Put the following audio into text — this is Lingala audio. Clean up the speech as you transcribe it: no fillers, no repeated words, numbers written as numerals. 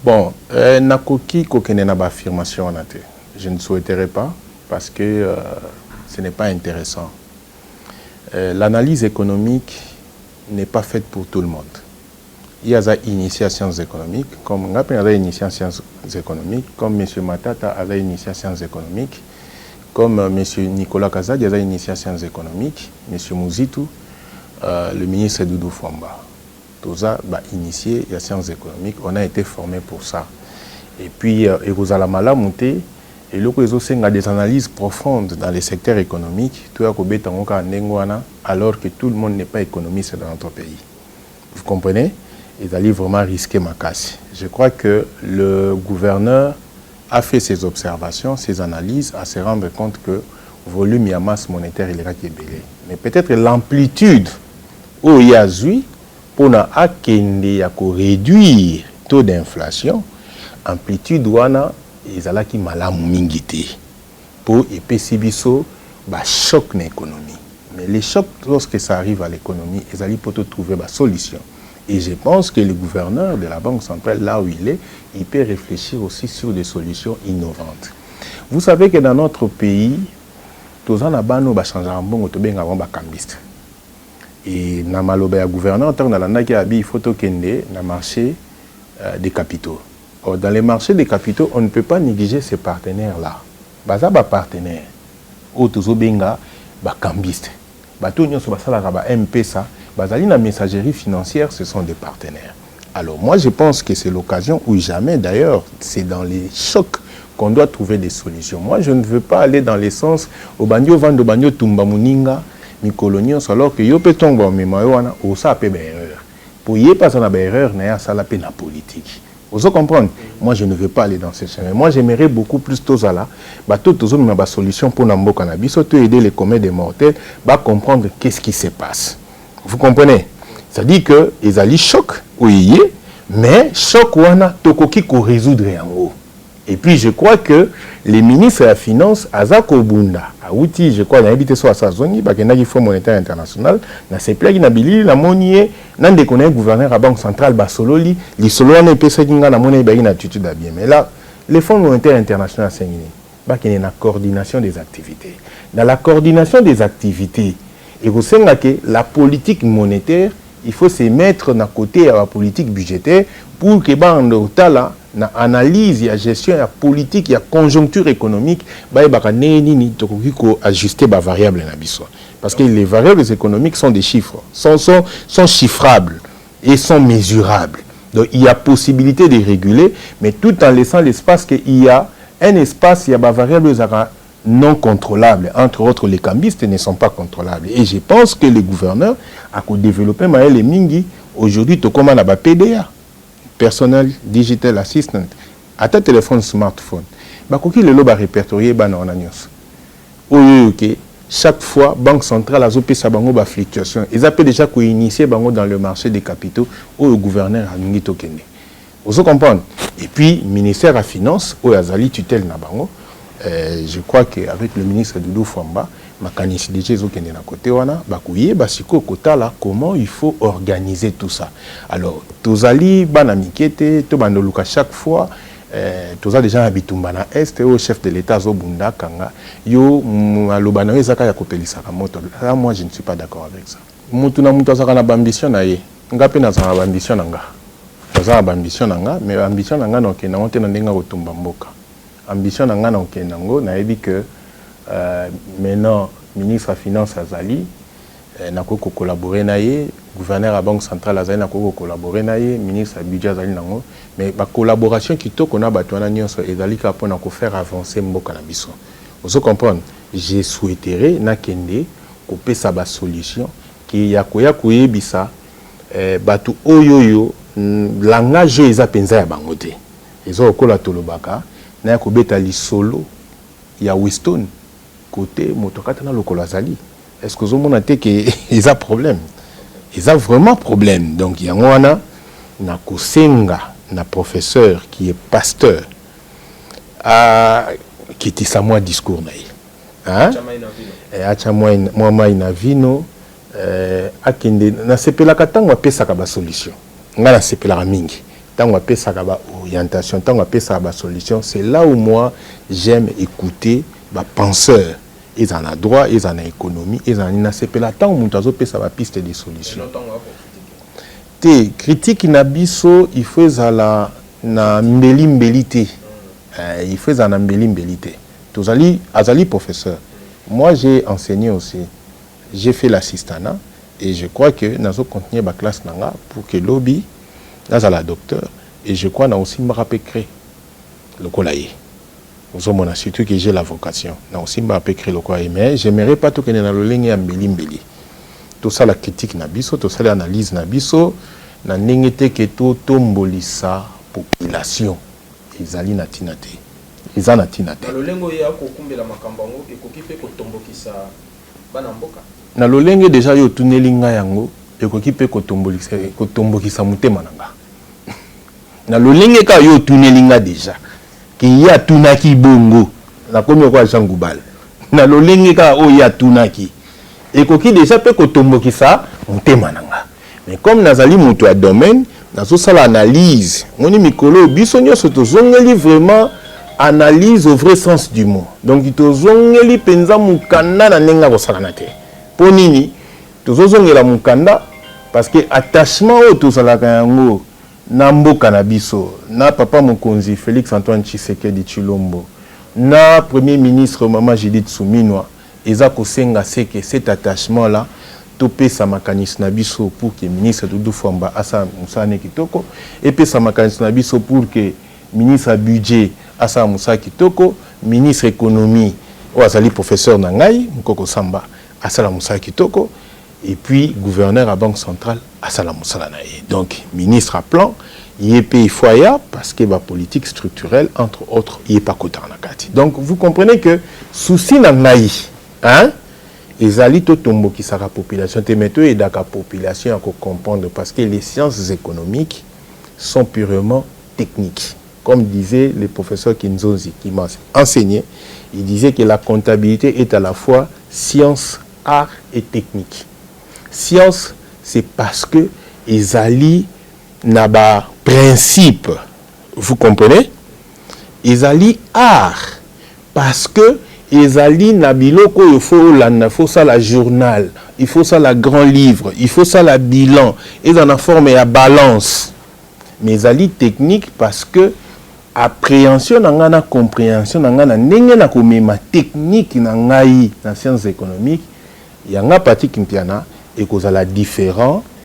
Bon, nakoki kokene na ba affirmation en athée. Je ne souhaiterais pas parce que ce n'est pas intéressant. L'analyse économique n'est pas faite pour tout le monde. Il y a des initiés en sciences économiques, comme on a initié en sciences économiques, comme M. Matata a initié en sciences économiques, comme M. Nicolas Kazadi a initié en sciences économiques, M. Mouzitou, le ministre Doudou Fwamba. Tout ça, initié en sciences économiques, on a été formé pour ça. Et puis, Erosalamala monté, et là, il y a des analyses profondes dans les secteurs économiques, alors que tout le monde n'est pas économiste dans notre pays. Vous comprenez? Ils allaient vraiment risquer ma casse. Je crois que le gouverneur a fait ses observations, ses analyses, à se rendre compte que le volume et la masse monétaire, il est belé. Mais peut-être l'amplitude où il y a eu, pour réduire le taux d'inflation, amplitude wana ils allaient qui malamu mingité pour épicibiso choc na économie. Mais les chocs, lorsque ça arrive à l'économie, ils allaient pour trouver une solution. Et je pense que le gouverneur de la Banque centrale, là où il peut réfléchir aussi sur des solutions innovantes. Vous savez que dans notre pays, tous les gens ont changé en bon cambiste. Et dans le gouverneur, il faut qu'il marché des capitaux. Or, dans les marchés des capitaux, on ne peut pas négliger ces partenaires-là. Ils sont partenaires. Ils sont cambistes. La messagerie financière, ce sont des partenaires. Alors moi, je pense que c'est l'occasion, ou jamais d'ailleurs, c'est dans les chocs qu'on doit trouver des solutions. Moi, je ne veux pas aller dans les sens au banyo vando banyo tumba muninga mikolonios alors que yo peut tomber mémoire ou ça peut erreur. Pour y pas une erreur, n'a ça la peine politique. Vous comprenez? Moi, je ne veux pas aller dans ce chemin. Moi, j'aimerais beaucoup plus tout ça là. Tout une solution pour Nambo Cannabis, surtout aider les communs des mortels, comprendre qu'est-ce qui se passe. Vous comprenez? C'est-à-dire que ils allaient choc, oui, mais choc wana tokoki ko résoudre en haut. Et puis je crois que les ministres de la Finance, Azako Bunda, Aouti, je crois, il a habité sur sa zone, il y a un fonds monétaire international, dans ces plaques, il y a la monnaie, il y a un gouverneur à la Banque centrale, Basololi, les solo en épée, il y a la monnaie, il y a une attitude à bien. Mais là, les fonds monétaires internationaux, il y a une coordination des activités. Dans la coordination des activités, et vous savez que la politique monétaire, il faut se mettre à côté de la politique budgétaire pour que l'analyse, la gestion, la politique, la conjoncture économique, ajuster les variables. Parce que les variables économiques sont des chiffres, sont chiffrables et sont mesurables. Donc il y a possibilité de réguler, mais tout en laissant l'espace qu'il y a un espace, il y a des variables non contrôlables. Entre autres, les cambistes ne sont pas contrôlables. Et je pense que le gouverneur a développé les mingi. Aujourd'hui, tu commandes à PDA, Personnel Digital Assistant, à ta téléphone smartphone. Bakoki le loba répertorié chaque fois, Banque centrale a zopé sa bango ba fluctuation. Ils appellent déjà qu'on initié bango dans le marché des capitaux où le gouverneur a mis tokende. Vous comprenez? Et puis, ministère de la Finance, où Azali tutelle na bango. Je crois qu'avec le ministre Doudou Fwamba, comment il faut organiser tout ça. Alors, Tozali, Banamikete, Tobandoluka chaque fois, tous les gens habitent na Est, au chef de l'État, Zobunda, Kanga, yo, Lobana, Zaka, Yakopeli Sakamoto. Là, moi, je ne suis pas d'accord avec ça. Moutuna Moutazaka na ambition na ye. Ngape na za ambition nanga. Za ambition nanga, mais ambition nanga no ke na onte na ndenga kotumba mboka. Ambition nanga na Kenango, na dit que maintenant ministre de la Finance Azali n'a pas collaboré naie, gouverneur à la Banque centrale Azali n'a pas collaboré naie, ministre du budget Azali nango, mais la collaboration qui to qu'on a battu en union sur Azali pour nous faire avancer mboka na biso. Vous comprenez? Je souhaiterais na kende couper sa solution qui ya koya koyebisa batu oyoyo langage eza penza ya bangote. Ezo kola tolobaka na kobeta li solo ya Winston côté motokata na lokola zali. Est-ce que vous avez que ils a problème? Ils a vraiment problème. Donc il y a un na kosenga na professeur qui est pasteur qui était sa moi discours na hein? Acha moi ina vino akende na sepela katanga pesa ka ba solution. Nga na sepela mingi. tant on appelle ça orientation, tant on appelle ça solution, c'est là où moi j'aime écouter les penseurs. Ils en ont droit, ils en ont économie, ils en ont c'est là tant on appelle ça piste de solution. Te critique nabiso il faut la na mbelité. Il faut en mbelité. Tous azali professeur. Moi j'ai enseigné aussi. J'ai fait l'assistanat et je crois que nous avons continué ma classe nanga pour que lobby là la docteur et je crois que nous aussi me rappelé créer le colaïe. Nous avons surtout que j'ai la vocation. Nous aussi me rappelé créer le colaïe mais j'aimerais pas tout que nous allons ligne à mbeli. Tout ça la critique nabiso, tout ça l'analyse nabiso, na nengete que tout tombolisa population. Ils allaient na tinate. Ils en a tinate. Le lengo ya ko kumbela makambango et ko kipe ko tombokisa bana mboka. Na lolenge déjà yo tunelinga yango ekoki pe kotombokisa mutema nanga. Na lolenge ka yo tunelinga déjà ki ya tunaki bongo na komi kwa Jean Goubal. Na lolenge ka o ya tunaki ekoki déjà pe kotombokisa mutema nanga. Mais comme nazali mutu a domaine nazo sala analyse moni mikolo biso nyonso tozongeli vraiment analyse au vrai sens du mot. Donc tozongeli penza mukanda na nenga kosala te. Ponini, tozongela mukanda parce que attachement au tozalaka yango na mboka na biso, na papa mokonzi Félix Antoine Tshisekedi Tshilombo, na premier ministre Mama Judith Suminwa, eza kosenga seke cet attachement là topé sa makanis na biso pour que ministre Doudou Fwamba asa musane kitoko et puis sa makanis na biso pour que ministre budget asa musa kitoko, ministre économie oazali professeur nangai Mukoko Samba Asala Moussa Kitoko, et puis gouverneur à Banque Centrale, Asala Moussa Lanae. Donc, ministre à plan, il est pays foyer parce que la politique structurelle, entre autres, il n'est pas Kotarnakati. Donc, vous comprenez que souci n'anaï, hein, les alitos tombo qui sera population, te mettez et la population à comprendre parce que les sciences économiques sont purement techniques. Comme disait le professeur Kinzozi, qui m'a enseigné, il disait que la comptabilité est à la fois science, art et technique. Science, c'est parce que ils allient naba principe. Vous comprenez? Ils allient art parce que ils allient nabiloko il faut ça la journal, il faut ça la grand livre, il faut ça la bilan. Ils en forme à balance. Mais ils allient technique parce que appréhension nangana compréhension nangana ndenge na komema technique na ngai na sciences économiques yanga parti kimpiana et cause la différent